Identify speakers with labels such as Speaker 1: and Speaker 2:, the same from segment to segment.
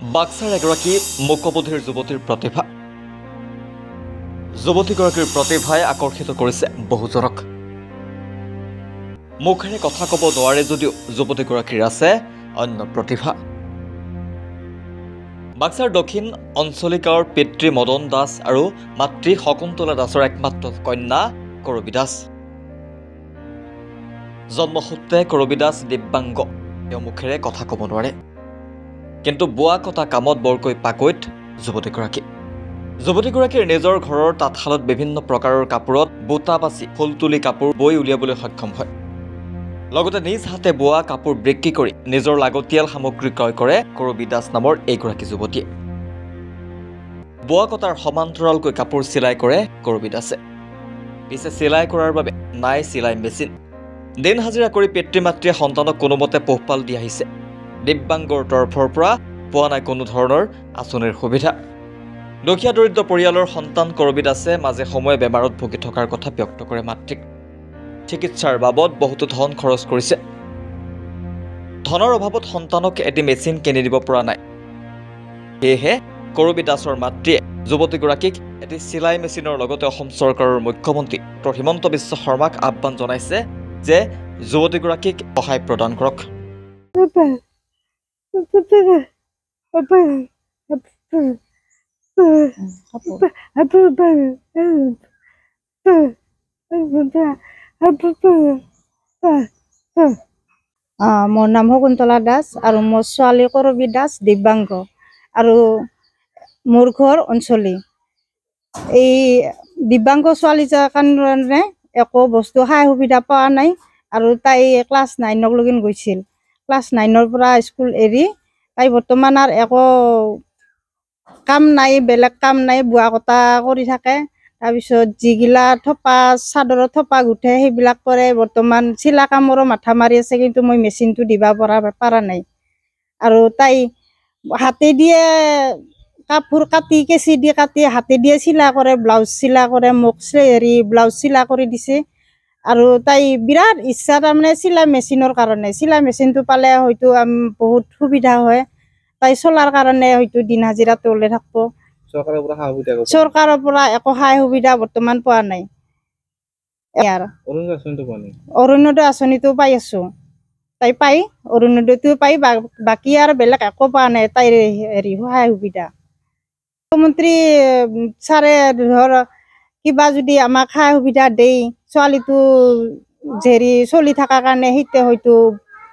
Speaker 1: বাক্সাৰ এগৰাকী মুকবধিৰ যুৱতীৰ প্ৰতিভা। যুৱতীগৰাকীৰ প্ৰতিভাই আকৰ্ষিত কৰিছে বহুজনক। মুখেৰে কথা ক'ব নোৱাৰে যদিও যুৱতীগৰাকীৰ আছে অন্য প্ৰতিভা। বাক্সাৰ দক্ষিণ অঞ্চলিক গাঁৱৰ পিতৃ মদন দাস আৰু মাতৃ শকুন্তলা দাসৰ একমাত্ৰ কন্যা কৰবী দাস। জন্মসূত্ৰে কৰবী দাস দিব্যাংগ। তেওঁ মুখেৰে কথা ক'ব নোৱাৰে, কিন্তু বোৱা কটা কামত বৰকৈ পাকৈত যুৱতীগৰাকীৰ নিজৰ ঘৰৰ তাঁতশালত বিভিন্ন প্ৰকাৰৰ কাপোৰত বুটা বাছি ফুল তুলি কাপোৰ বৈ উলিয়াবলৈ সক্ষম হয়। লগতে নিজ হাতে বোৱা কাপোৰ বিক্ৰী কৰি নিজৰ লাগতিয়াল সামগ্ৰী ক্ৰয় কৰে কৰবী দাস নামৰ এইগৰাকী যুৱতীয়ে। বোৱা কটাৰ সমান্তৰালকৈ কাপোৰ চিলাই কৰে কৰবী দাসে। পিছে চিলাই কৰাৰ বাবে নাই চিলাই মেচিন। দিন হাজিৰা কৰি পিতৃ মাতৃয়ে সন্তানক কোনোমতে পোহপাল দি আহিছে। দিব্যাংগৰ তৰফৰ পৰা পোৱা নাই কোনো ধৰণৰ আঁচনিৰ সুবিধা। দুখীয়া দৰিদ্ৰ পৰিয়ালৰ সন্তান কৰবী দাসে মাজে সময়ে বেমাৰত ভুগি থকাৰ কথা ব্যক্ত কৰে মাতৃক। চিকিৎসাৰ বাবদ বহুতো ধন খৰচ কৰিছে। ধনৰ অভাৱত সন্তানক এটি মেচিন কিনি দিব পৰা নাই। সেয়েহে কৰবী দাসৰ মাতৃয়ে যুৱতীগৰাকীক এটি চিলাই মেচিনৰ লগতে অসম চৰকাৰৰ মুখ্যমন্ত্ৰী ডক্টৰ হিমন্ত বিশ্ব শৰ্মাক আহ্বান জনাইছে যে যুৱতীগৰাকীক সহায় প্ৰদান কৰক।
Speaker 2: মোৰ নাম শকুন্তলা দাস আৰু মোৰ ছোৱালী কৰবী দাস দিব্যাংগ আৰু মোৰ ঘৰ অঞ্চলী। এই দিব্যাংগ ছোৱালীৰ কাৰণে একো বস্তু সা সুবিধা পোৱা নাই আৰু তাই ক্লাছ 9 লগিন গৈছিল। ক্লাছ 9 পৰা স্কুল এৰি তাই বৰ্তমান আৰু একো কাম নাই, বেলেগ কাম নাই, বোৱা কটা কৰি থাকে। তাৰপিছত যিগিলা থপা চাদৰৰ থপা গুঠে সেইবিলাক কৰে। বৰ্তমান চিলা কামৰো মাথা মাৰি আছে, কিন্তু মই মেচিনটো দিব পৰা নাই। আৰু তাই হাতে দিয়ে কাপোৰ কাটি কেঁচি দি কাটি হাতে দিয়ে চিলা কৰে, ব্লাউজ চিলা কৰে, মোক ব্লাউজ চিলা কৰি দিছে। আৰু তাই বিৰাট ইচ্ছা তাৰমানে চিলাই মেচিনৰ কাৰণে। চিলাই মেচিনটো পালে হয়তো বহুত সুবিধা হয়। তাই চলাৰ কাৰণে হয়তো দিন হাজিৰাটো ওলাই থাকিব। চৰকাৰৰ পৰা একো সা সুবিধা বৰ্তমান পোৱা নাই। অৰুণোদয় আঁচনিটো পাই আছো, তাই পাই অৰুণোদয়টো পাই, বাকী আৰু বেলেগ একো পোৱা নাই তাইৰ সহায় সুবিধা। মুখ্যমন্ত্ৰী ছাৰে ধৰ কিবা যদি আমাক সা সুবিধা দেই, ছোৱালীটো চলি থকাৰ কাৰণে সেইতে হয়তো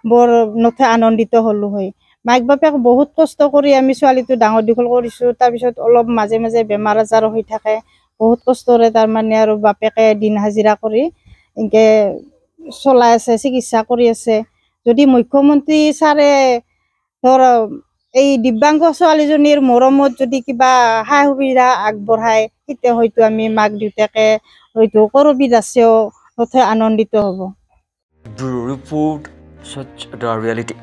Speaker 2: বৰ নথৈ আনন্দিত হলো হয়। মাক বাপেক বহুত কষ্ট কৰি আমি ছোৱালীটো ডাঙৰ দীঘল কৰিছোঁ। তাৰপিছত অলপ মাজে মাজে বেমাৰ আজাৰ হৈ থাকে, বহুত কষ্টৰে তাৰমানে আৰু বাপেকে দিন হাজিৰা কৰি এনেকৈ চলাই আছে, চিকিৎসা কৰি আছে। যদি মুখ্যমন্ত্ৰী ছাৰে ধৰ এই দিব্যাংগ ছোৱালীজনীৰ মৰমত যদি কিবা সা সুবিধা আগবঢ়ায়, তেতিয়া হয়তো আমি মাক দেউতাকে হয়তো কৰবী দাসেও নথৈ আনন্দিত হ'ব।
Speaker 1: Bureau Report, such the reality.